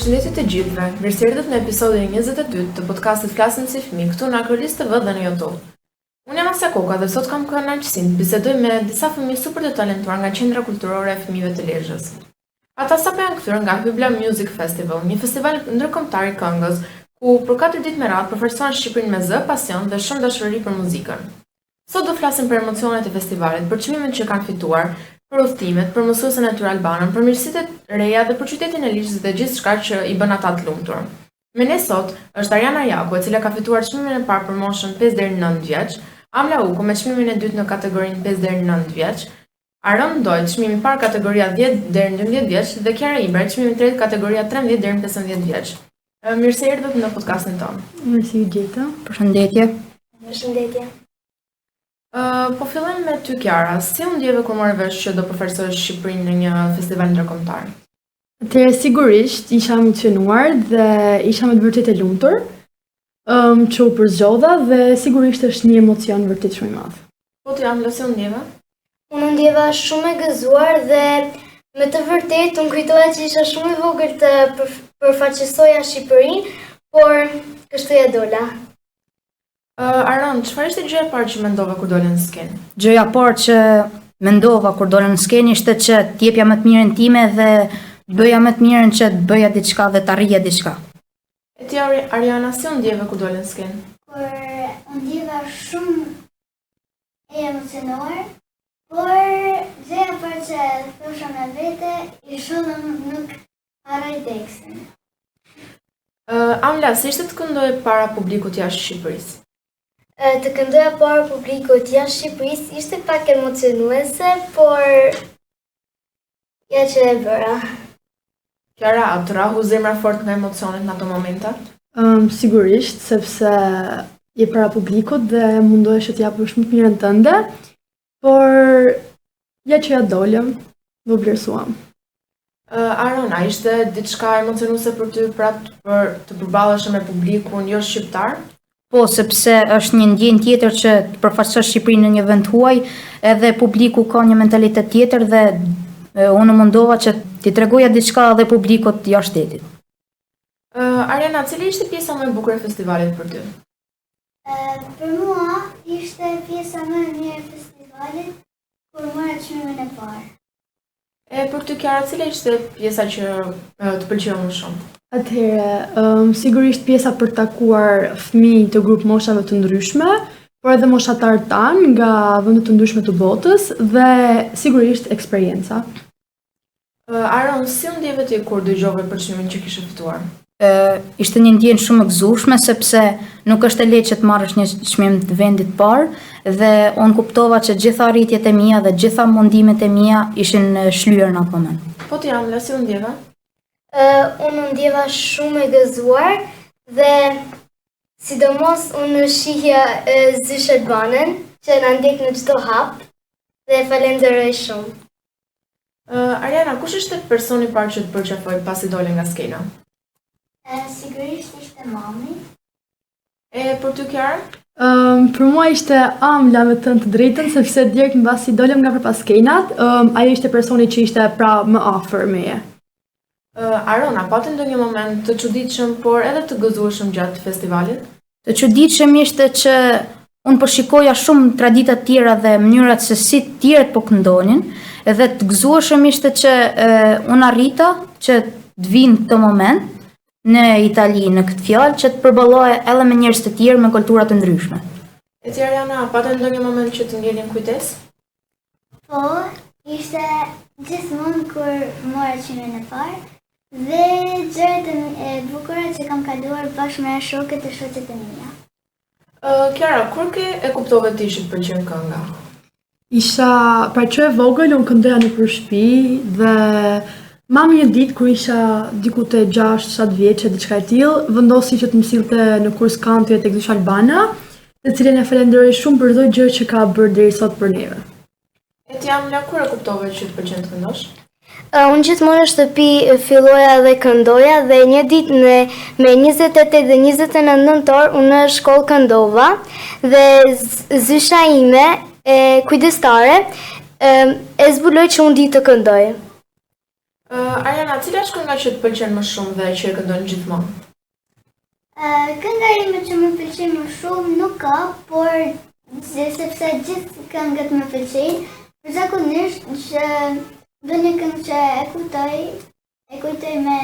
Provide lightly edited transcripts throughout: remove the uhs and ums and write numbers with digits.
Përshëndetje të gjithëve, mirëserdhët në episodin 22 të podcastit Flasim si fëmijë këtu në Akrolis TV dhe në YouTube. Unë jam Asja Koka dhe sot kam kënaqësinë të bisedoj me disa fëmijë super të talentuar nga Qendra Kulturore e Fëmijëve të Lezhës. Ata sapo janë kthyer nga Hybla Music Festival, një festival ndërkombëtar i këngës, ku për 4 ditë me radhë përfaqësohen Shqipërinë me zë, pasion dhe shumë dashuri për muzikën. Sot do flasim për emocionet e festivalit, për çmimet që kanë fituar, për udhëtimet, për mësuesen e tyre albanën, për mirësitë e reja dhe për qytetin e Lezhës dhe gjithçka që i bën ata të lumtur. Me ne sot është Ariana Jaku, e cila ka fituar çmimin e parë për moshën 5 deri në 9 vjeç, Amla Uku me çmimin e dytë në kategorinë 5 deri në 9 vjeç, Aron Dojt çmimi i parë kategoria 10 deri në 11 vjeç dhe Kiara Ibra çmimi i tretë kategoria 13 deri në 15 vjeç. Mirë se erdhët në podcastin tonë. Mirësi u gjeta. Përshëndetje. Përshëndetje. Po fillojmë me ty Kiara, si u ndjeve kur morë vesh që do përfaqësosh Shqipërinë në një festival ndërkombëtar? Atëherë sigurisht isha emocionuar dhe isha me të vërtetë e lumtur, që u përzgjodha dhe sigurisht është një emocion vërtet shumë i madh. Po ti Amla, si u ndjeve? Unë ndjeva shumë e gëzuar dhe me të vërtetë unë kujtoja që isha shumë e vogël të përfaqësoja Shqipërinë, por kështu ja dola. Aron, çfarë ishte gjëja e parë që mendova kur dole në skenë? Gjëja e parë që mendova kur dola në skenë ishte që t'jepja më të mirën time dhe bëja më të mirën që të bëja diçka dhe të arrija diçka. E ti Ariana, si u ndjeve kur dole në skenë? Por unë ndjeva shumë e emocionuar, por gjëja e parë që thosha me vete ishte nuk harroj tekstin. Amla, si ishte të këndoj para publikut jashtë Shqipërisë? Të këndoja para publikut jashtë Shqipërisë ishte pak emocionuese, por ja që e bëra. Kiara, a të rahu zemra fort nga emocionet në ato momente? Sigurisht, sepse je para publikut dhe mundohesh të japësh më të mirën tënde, por ja që ja dolëm, do vlerësuam. Aron, a ishte diçka emocionuese për ty për të përballesh me publikun jo shqiptar? Po, sepse është një ndjenjë tjetër që të përfaqësosh Shqipërinë në një vend huaj, edhe publiku ka një mentalitet tjetër dhe unë mundova që t'i tregoja diçka edhe publikut jashtë shtetit. Ariana, cili ishte pjesa më e bukur e festivalit për ty? Për mua ishte pjesa më e mirë e festivalit kur mora çmimin e parë. Për ty Kiara, cila ishte pjesa që të pëlqeu më shumë? Atëherë, sigurisht pjesa për takuar fëmijë të grup moshave të ndryshme, por edhe moshatarë tanë nga vende të ndryshme të botës dhe sigurisht eksperienca. Aron, si u ndjeve ti kur dëgjove për çmimin që kishe fituar? Ishte një ndjenjë shumë e gëzueshme sepse nuk është e lehtë që të marrësh një çmim të vendit parë dhe unë kuptova që gjitha arritjet e mia dhe gjitha mundimet e mia ishin shlyer në atë moment. Po ti Amla, si u ndjeve? Unë ndjeva shumë e gëzuar dhe sidomos unë shihja Zysh Albanën që na ndjek në çdo hap dhe falenderoj shumë. Ariana, kush ishte personi i parë që të përqafoi pasi dole nga skena? Sigurisht ishte mami. Për ty Kiara? Për mua ishte Amla me të drejtën, sepse direkt mbasi dolem nga përpas skenat, ajo ishte personi që ishte pra më afër meje. Aron, a pati ndonjë moment të çuditshëm, por edhe të gëzueshëm gjatë festivalit? Të çuditshëm ishte që unë përshikoja shumë tradita të tjera dhe mënyrat se si të tjerët po këndonin, edhe të gëzueshëm ishte që unë arrita që të vinë këtë moment në Itali në këtë fjalë që të përballoja edhe me njerëz të tjerë me kultura të ndryshme. E ti Ariana, a pati ndonjë moment që të ngjelin kujtesë? Po, ishte gjithmonë kur mora çmimin e parë dhe gjërat e bukura që kam kaluar bashkë me shokët e shoqet e mia. Kiara, kur ke e kuptove ti që të pëlqen kënga? Isha, pra që e vogël, unë këndoja në për shtëpi dhe mami një ditë kur isha diku te 6-7 vjeçë diçka e tillë, vendosi që të më sillte në kurs kanti tek Zysh Albana, të cilën e falenderoj shumë për çdo gjë që ka bërë deri sot për neve. E ti Amla, kur e kuptove që të pëlqen të këndosh? Unë gjithmonë në shtëpi filloja dhe këndoja dhe një ditë me 28 dhe 29 nëntor unë në shkollë këndova dhe zysha ime kujdestare e zbuloj që unë di të këndoj. Ariana, cila është kënga që të pëlqen më shumë dhe që e këndon gjithmonë? Kënga ime që më pëlqen më shumë nuk ka, por sepse gjithë këngët më pëlqejnë, zakonisht që do një këngë që e kujtoj në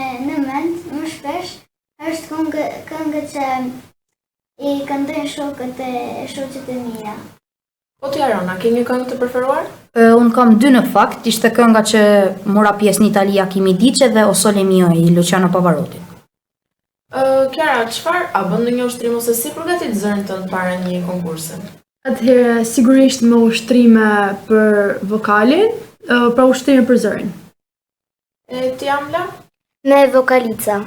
mend më shpesh, është këngë që i këndojnë shokët e shoqet e mia. Po ti Ariana, ke një këngë të preferuar? Unë kam dy në fakt, ishte kënga që mora pjesë në Italia Kimi Dice dhe O Sole Mio i Luciano Pavarotti. Kiara, çfarë a bën ndonjë ushtrim ose si përgatit zërin tënd para një konkursi? Atëherë, sigurisht me ushtrime për vokalin, pra ushtrime për zërin. E ti Amla? Me vokalica.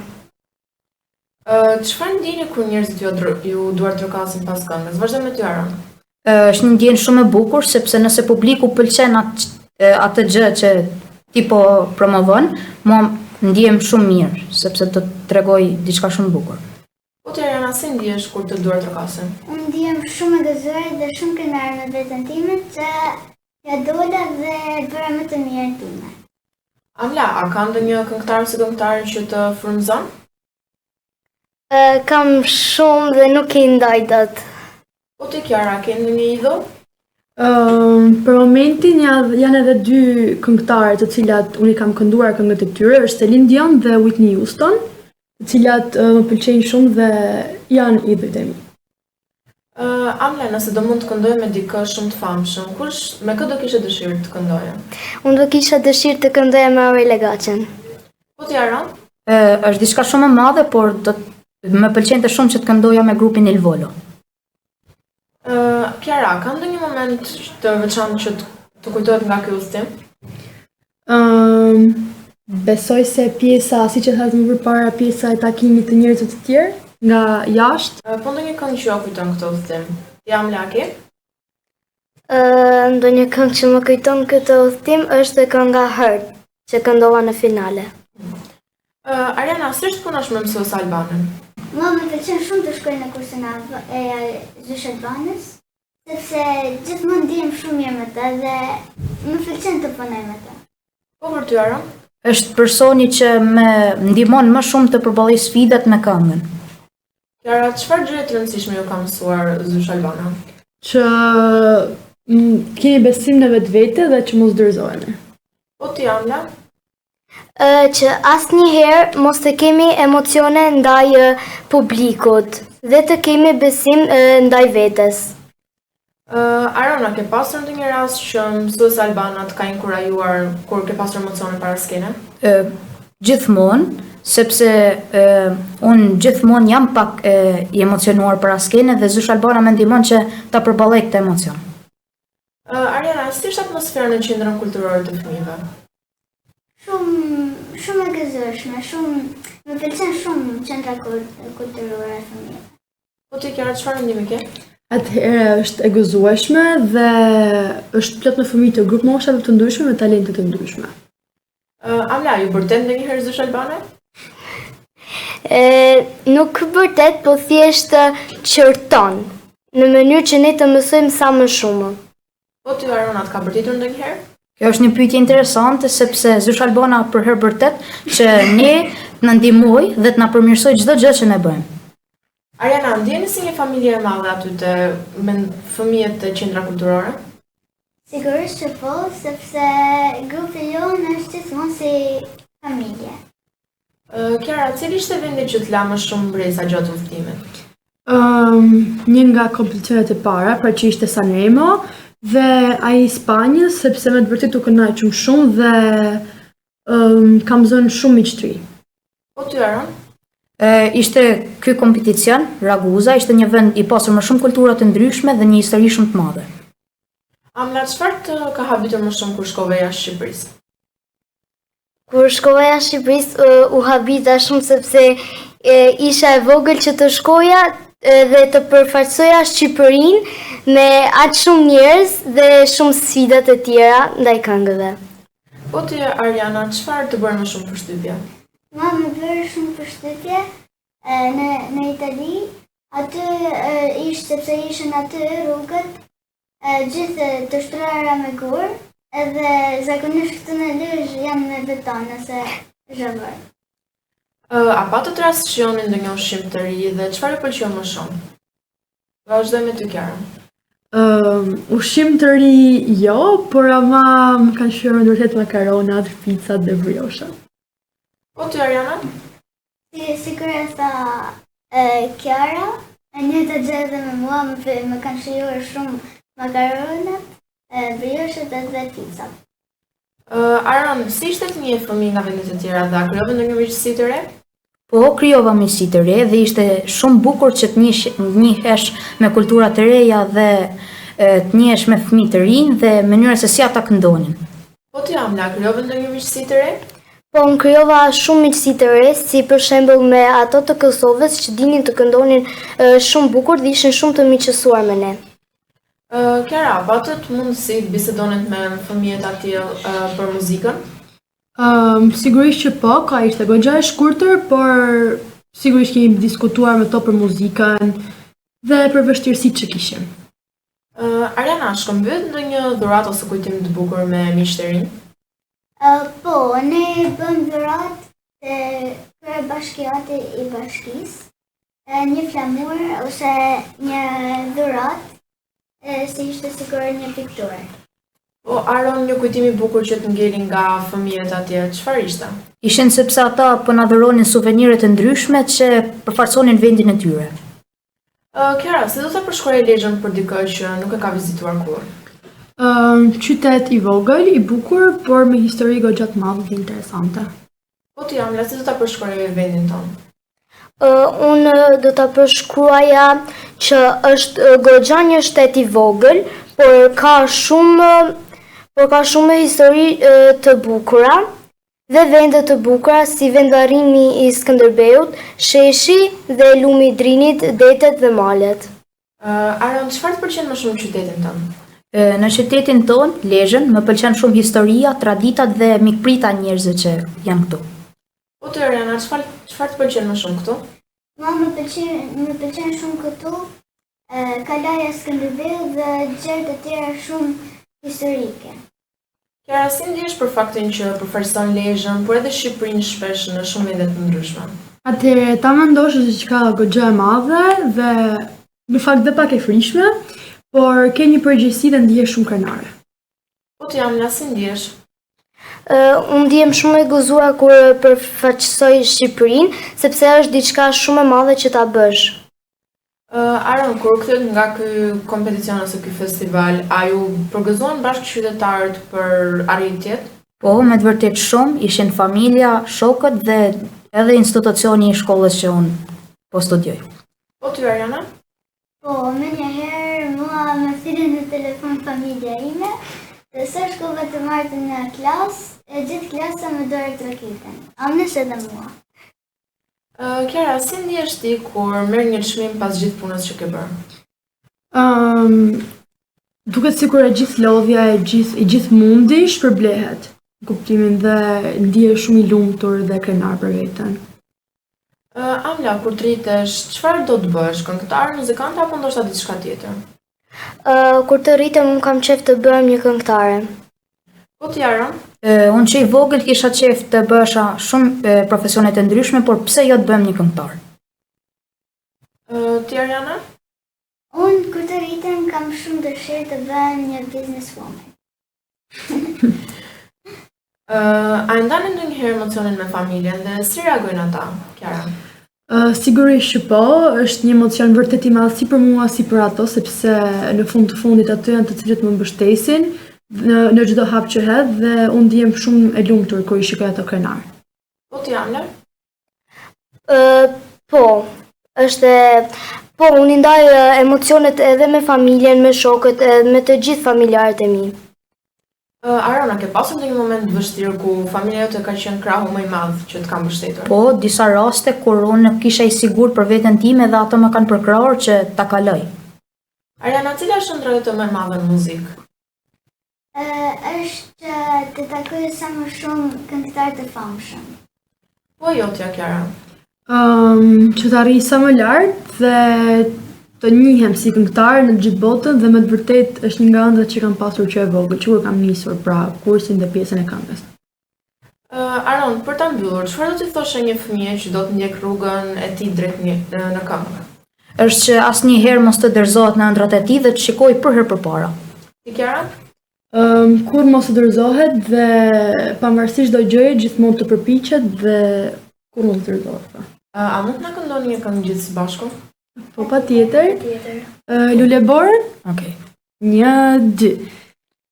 Çfarë ndjeni kur njerëzit ju duar trokasin pas këngës? Vazhdo me ty Ariana. Është një ndjenjë shumë e bukur sepse nëse publiku pëlqen atë gjë që ti po promovon, mua ndjem shumë mirë sepse do të tregoj diçka shumë bukur. Po ti Ariana, si ndihesh kur të duar trokasin? Unë ndihem shumë e gëzuar dhe shumë kënaqur me veten time që ja dola dhe bëra më të mirën time. Amla, a ka ndonjë këngëtar ose këngëtare që të frymëzon? Kam shumë dhe nuk i ndaj dot. Po ti Kiara, ke ndonjë idol? Për momentin janë edhe dy këngëtarë të cilat unë i kam kënduar këngët e tyre, është Celine Dion dhe Whitney Houston, të cilat më pëlqejnë shumë dhe janë idojt e mi. Amla, nëse do mund të këndoj me dikë shumë të famshëm, me kë do kishe dëshirë të këndoje? Unë do kisha dëshirë të këndoja me Aurel Agaçen. Po ti Ariana? Është diçka shumë e madhe, por më pëlqente shumë që të këndoja me grupin Il Volo. Kiara, ka ndonjë moment të veçantë që të kujtohet nga ky udhëtim? Besoj se pjesa, si që thasë më përpara, pjesa e takimit të njerëzve të tjerë nga jashtë. Po ndonjë këngë që ju kujton këtë udhëtim? Ti Amla, ke? Ndonjë këngë që më kujton këtë udhëtim është kënga Hurt, që këndova në finale. Ariana, si është punosh me mësues albanen? Mua më pëlqen shumë të shkoj në kursin e Zysh Albanës, sepse gjithmonë ndihem shumë mirë me të dhe më pëlqen të punoj me të. Po për ty Ariana? Është personi që më ndihmon më shumë të përballoj sfidat me këngën. Kiara, çfarë gjëre të rëndësishme ju ka mësuar Zysh Albana? Që keni besim në vetvete dhe që mos dorëzoheni. Po ti Amla? Që asnjëherë mos të kemi emocione ndaj publikut dhe të kemi besim ndaj vetes. Ariana, ke pasur ndonjë rast që mësues albana të ka inkurajuar kur ke pasur emocione para skene? Gjithmonë, sepse unë gjithmonë jam pak i emocionuar para skene dhe Zysh Albana më ndihmon që ta përballoj këtë emocion. Ariana, si është atmosfera në qendrën kulturore të fëmijëve? Shumë e gëzueshme, më pëlqen shumë qendra kulturore e fëmijëve. Po ti Kiara, çfarë ndihmë ke? Atëherë është e gëzueshme dhe është plot me fëmijë të grup moshave të ndryshme me talente të ndryshme. Amla, ju bërtet ndonjëherë Zysh Albane? Nuk vërtet, po thjesht qërton, në mënyrë që ne të mësojmë sa më shumë. Po ty Ariana, të ka bërtitur ndonjëherë? Kjo është një pyetje interesante sepse Zysh Albana për herë vërtet që ne na ndihmoj dhe të na përmirësoj çdo gjë që ne bëjmë. Ariana, ndjeni si një familje e madhe aty me fëmijët të qendra kulturore? Sigurisht që po, sepse grupi jonë është gjithmonë si familje. Kiara, cili ishte vendi që të la më shumë breza gjatë udhëtimit? Një nga kompeticionet e para, pra që ishte Sanremo, dhe ai i Spanjës, sepse me të vërtet u kënaqëm shumë dhe kam zënë shumë miqtri. Po ty Ariana? Ishte ky kompeticion, Raguza, ishte një vend i pasur me shumë kultura të ndryshme dhe një histori shumë të madhe. Amla, çfarë të ka habitur më shumë kur shkove jashtë Shqipërisë? Kur shkova jashtë Shqipërisë u habita shumë sepse isha e vogël që të shkoja dhe të përfaqësoja Shqipërinë me aq shumë njerëz dhe shumë sfida të tjera ndaj këngëve. Po ti Ariana, çfarë të bëre më shumë përshtypje? Mua më bëri shumë përshtypje në Itali, aty ishte sepse ishin aty rrugët gjithë të shtrara me gur, edhe zakonisht këtu në Lezhë janë me beton, nëse zhëmbër. A patët rast që shihoni ndonjë ushqim të ri dhe çfarë ju pëlqeu më shumë? Vazhdoj me ty, Kiara. Ushqim të ri jo, por ama më kanë shkuar në vërtet makaronat, picat dhe brioshat. Po ty, Ariana? Si kur e tha Kiara, e një të gjë dhe me mua më kanë shijuar shumë makaronat, brioshet edhe picat. Aron, si ishte të një fëmijë nga vendet e tjera dhe a krijove ndonjë miqësi të re? Po, krijova miqësi të re dhe ishte shumë bukur që të njihesh me kultura të reja dhe të njihesh me fëmijë të rinj dhe mënyrën se si ata këndonin. Po ty, Amla, krijove ndonjë miqësi të re? Po, më krijova shumë miqësi të re, si për shembull me ato të Kosovës që dinin të këndonin shumë bukur dhe ishin shumë të miqësuar me ne. Kiara, patët mundësi të bisedonin me fëmijët aty për muzikën? Sigurisht që po, ka ishte goxha e shkurtër, por sigurisht kemi diskutuar me to për muzikën dhe për vështirësitë që kishim. Ariana, shkëmbyet ndonjë dhuratë ose kujtim të bukur me miqtë e rinj? Po, ne bëm dhuratë te kryebashkiati i bashkisë, një flamur ose një dhuratë, si ishte sikur një pikturë. Po, Aron, një kujtim i bukur që të ngeli nga fëmijët atje, çfarë ishte? Ishin sepse ata po na dhuronin suvenire të ndryshme që përfaqësonin vendin e tyre. Kiara, si do ta përshkruaj Lezhën për dikë që nuk e ka vizituar kurrë? Qytet i vogël, i bukur, por me histori goxha të madhe dhe interesante. Po ty, Amla, si do ta përshkruaj vendin tonë? Unë do ta përshkruaja që është goxha një shtet i vogël, por ka shumë histori të bukura dhe vende të bukura si vendarrimi i Skënderbeut, sheshi dhe lumi i Drinit, detet dhe malet. Aron, çfarë të pëlqen më shumë në qytetin tënd? Në qytetin ton, Lezhën, më pëlqen shumë historia, traditat dhe mikprita njerëzve që janë këtu. Po ty, Ariana, çfarë të pëlqen më shumë këtu? Mua më pëlqen shumë këtu, kalaja Skënderbeut dhe gjëra të tjera shumë historike. Kiara, si ndihesh për faktin që përfaqëson Lezhën, por edhe Shqipërinë shpesh në shumë vende të ndryshme? Atëherë, ta mendosh se çka goxha e madhe dhe në fakt dhe pak e frikshme, por ke një përgjegjësi dhe ndihesh shumë krenare. Po ty, Amla, si ndihesh? Unë ndihem shumë e gëzuar kur përfaqësoj Shqipërinë, sepse është diçka shumë e madhe që ta bësh. Aron, kur kthehet nga ky kompeticion ose ky festival, a ju përgëzuan bashkë qytetarët për arritjet? Po, me të vërtet shumë, ishin familja, shokët dhe edhe institucioni i shkollës që unë po studioj. Po ty, Ariana? Po, me njëherë mua më thirrën në telefon familja ime, dhe sa shkova të marrë në klasë, e gjithë klasa më dore trakiten. Amnesh edhe mua. Kiara, si ndihesh ti kur merr një çmim pas gjithë punës që ke bërë? Duket sikur e gjithë lodhja i gjithë mundi shpërblehet. Në kuptimin dhe ndihesh shumë i lumtur dhe krenar për veten. Amla, kur të rritesh, çfarë do të bësh? Këngëtar, muzikant apo ndoshta diçka tjetër? Kur të rritem, unë kam qejf të bëhem një këngëtare. Po ti, Aron? Unë që i vogël kisha qejf të bësha shumë profesione të ndryshme, por pse jo të bëhem një këngëtar? Ti, Ariana? Unë kur të rritem kam shumë dëshirë të bëhem një businesswoman. A ndanin ndonjëherë emocionin me familjen dhe si reagojnë ata, Kiara? Sigurisht që po, është një emocion vërtet i madh si për mua si për ato, sepse në fund të fundit ato janë të cilët më mbështesin në çdo hap që hedh dhe unë ndihem shumë e lumtur kur i shikoj ato krenar. Po ti, Amla? Unë i ndaj emocionet edhe me familjen, me shokët, edhe me të gjithë familjarët e mi. Arona, ke pasur ndonjë moment të vështirë ku familja jote ka qenë krahu më i madh që të ka mbështetur? Po, disa raste kur unë kisha i sigurt për veten time dhe ato më kanë përkrahur që ta kaloj. Ariana, cila është ëndra jote më e madhe në muzikë? Është të takoj sa më shumë këngëtar të famshëm. Po jotja, Kiara? Që të arrij sa më lart dhe të njihem si këngëtar në gjithë botën dhe me të vërtet është një nga ëndrat që kam pasur që e vogël, që kur kam nisur pra kursin dhe pjesën e këngës. Aron, për ta mbyllur, çfarë do t'i thoshe një fëmijë që do të ndjek rrugën e tij drejt në këmbë? Është që asnjëherë mos të dorëzohet në ëndrat e tij dhe të shikojë për herë përpara. Ti Kiara? Kur mos të dorëzohet dhe pavarësisht çdo gjëje gjithmonë të përpiqet dhe kur mos të dorëzohet. A mund të na këndoni një këngë gjithë së bashku? Po patjetër. Lulebor? Okej. 1, 2.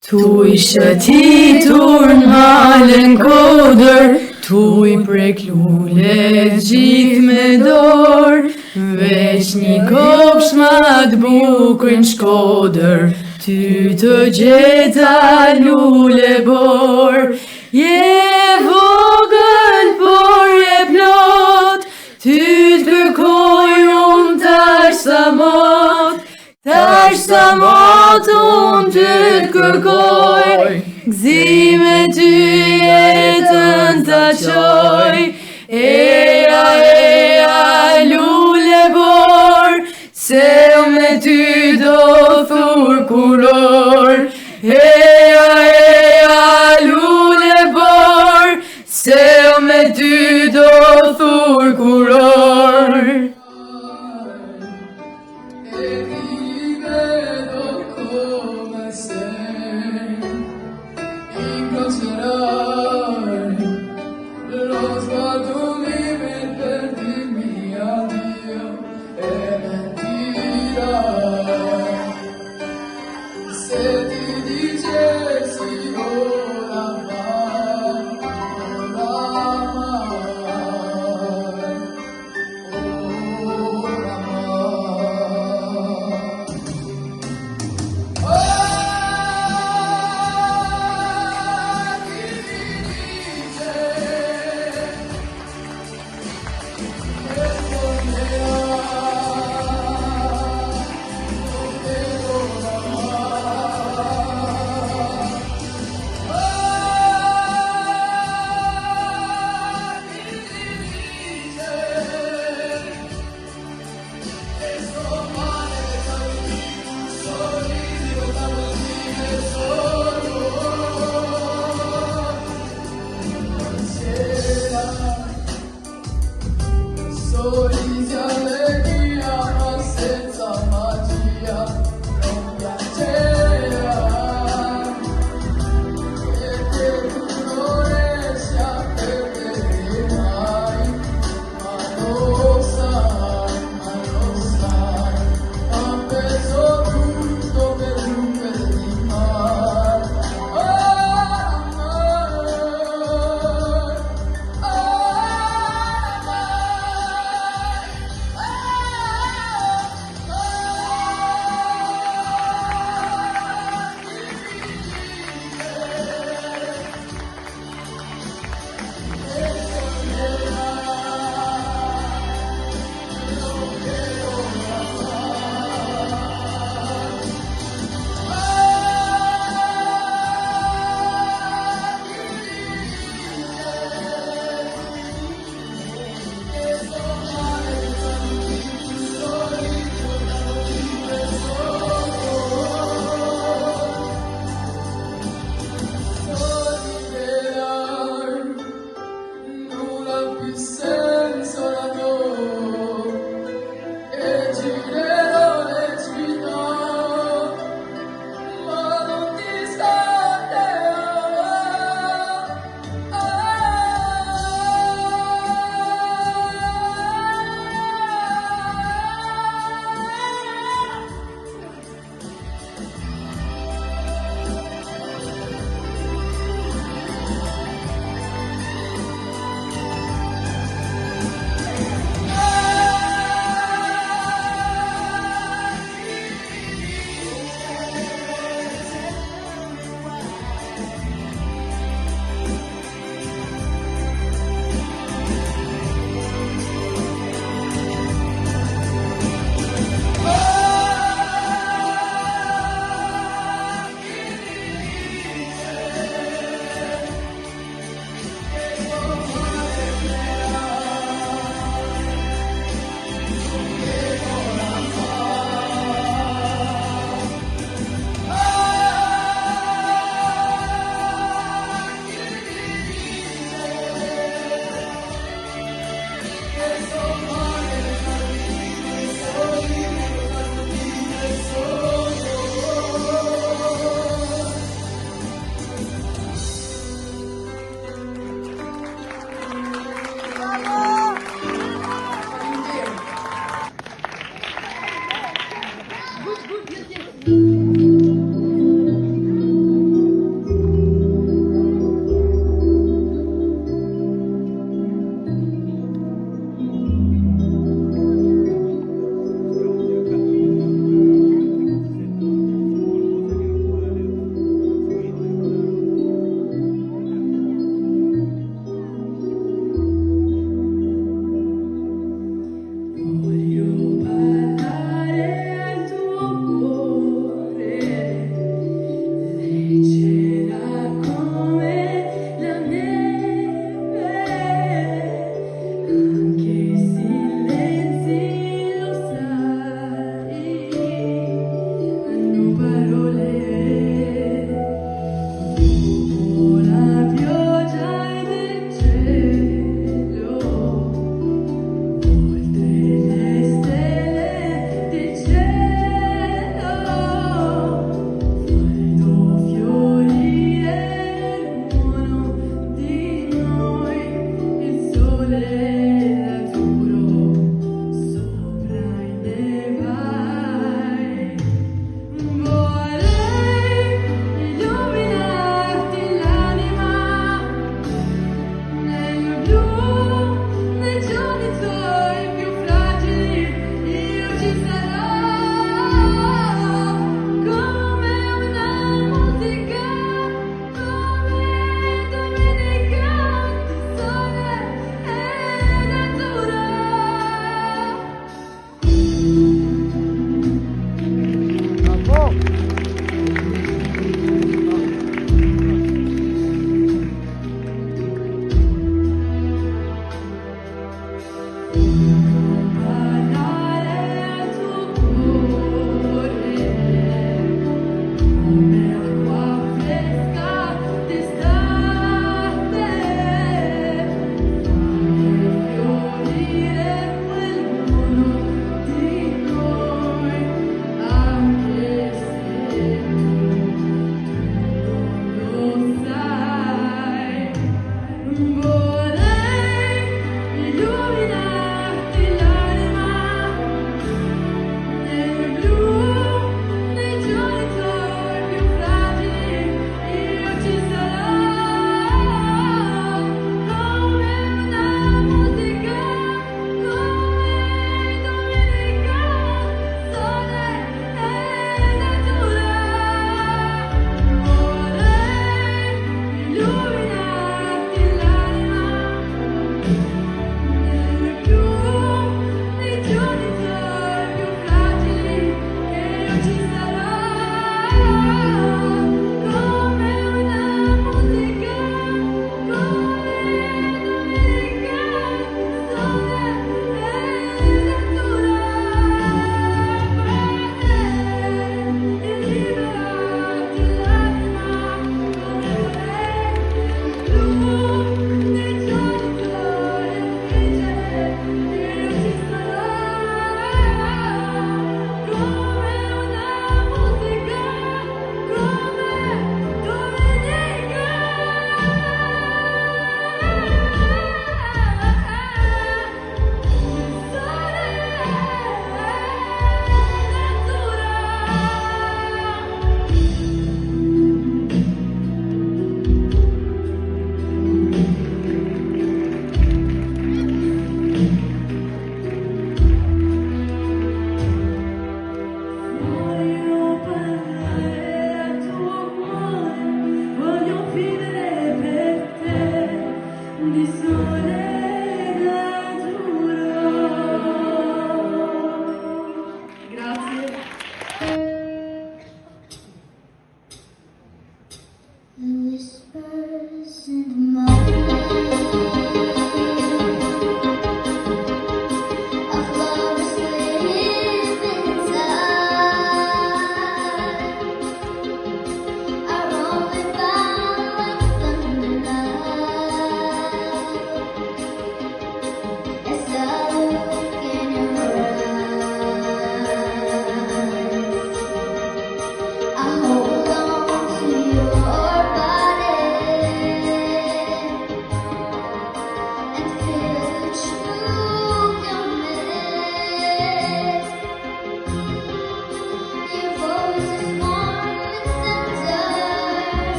Tu i shëtitur n'malën kodër, tu i prek lule gjithë me dorë, veç një kopsh ma t'bukur n'Shkodër, ty të gjeta lule bor. Je vogël por je plot, ty t'kërkoj unë tash sa mot, tash sa mot unë ty t'kërkoj, gëzime ty jetën t'a qoj. Eja, lule bor, se me ty do thur kuror. Eja, lule bor, se me ty do thur kuror.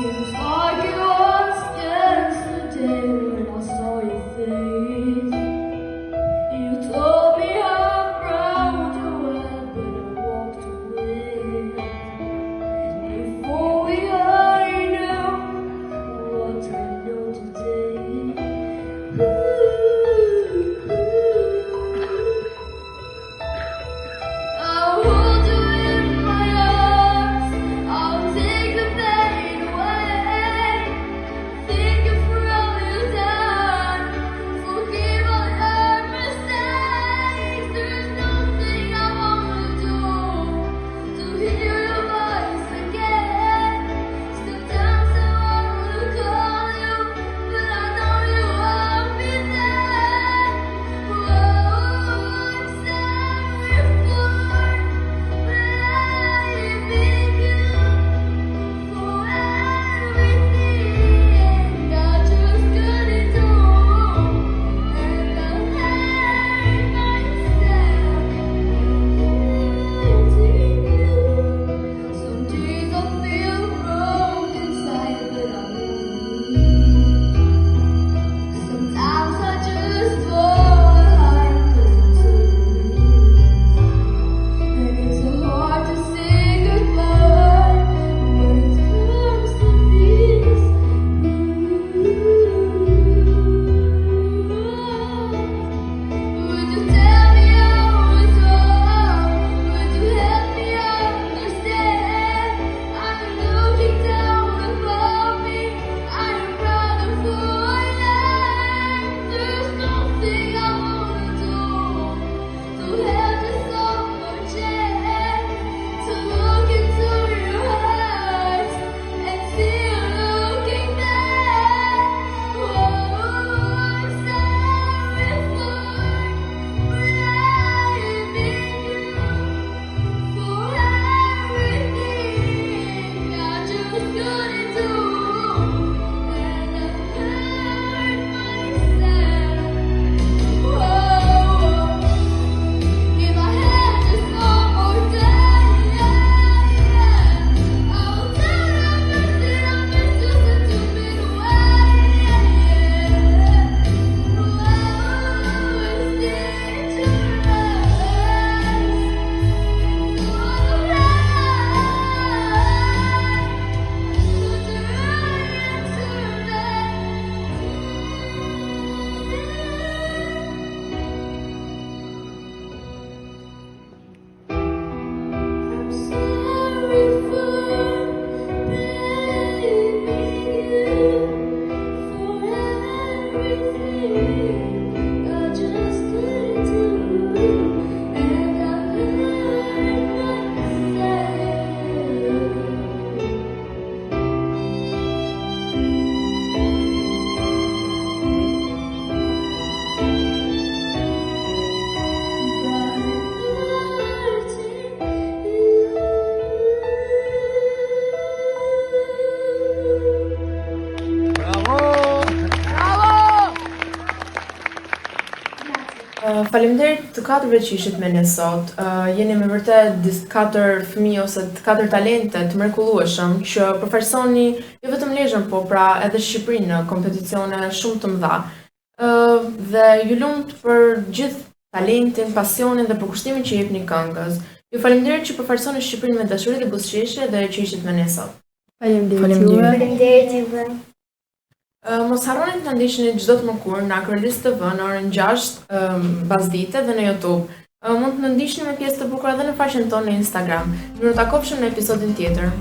Seems like it was yesterday when I saw your face. You told me how proud you were, but I walked away. Before we already knew what I know today. I'll hold you in my arms. I'll take the pain away. Thank you for all you've done. Forgive all our mistakes. There's nothing I wanna do to hear your voice again. Sometimes I wanna call you, but I know you won't be there. I'm sorry for blaming you for everything I just couldn't do, and I hate myself for losing you. Some days I feel broke inside, but I believe. Sometimes I just wanna hide 'cause I'm so relieved. And it's so hard to say goodbye when it comes to this. Would you tell me I was wrong? Would you help me understand? I'm looking down above me. I'm proud of who I am. There's nothing I wanna do to have this summer chance to look into your eyes and see you looking back. Oh, I'm sorry for blaming you for everything I just couldn't do, and I hurt myself. Whoa, if I had just one more day, I'll tell everything I miss you since you've been away. I'm sorry for blaming you for everything I just couldn't do, and I hurt Faleminderit të katërve që ishit me ne sot. Jeni me vërtet katër fëmijë ose katër talente të mrekullueshëm që përfaqësoni jo vetëm Lezhën, po pra edhe Shqipërinë në kompeticione shumë të mëdha. Dhe ju lumt për gjithë talentin, pasionin dhe përkushtimin që jepni këngës. Ju faleminderit që përfaqësoni Shqipërinë me dashuri dhe buzëqeshje dhe që ishit me ne sot. Faleminderit. Faleminderit juve. Mos harroni të na ndiqni çdo të mërkurë në Akrolis TV në orën 6 pasdite dhe në YouTube. Mund të na ndiqni me pjesë të bukura edhe në faqen tonë në Instagram. Ju takofshim në episodin tjetër.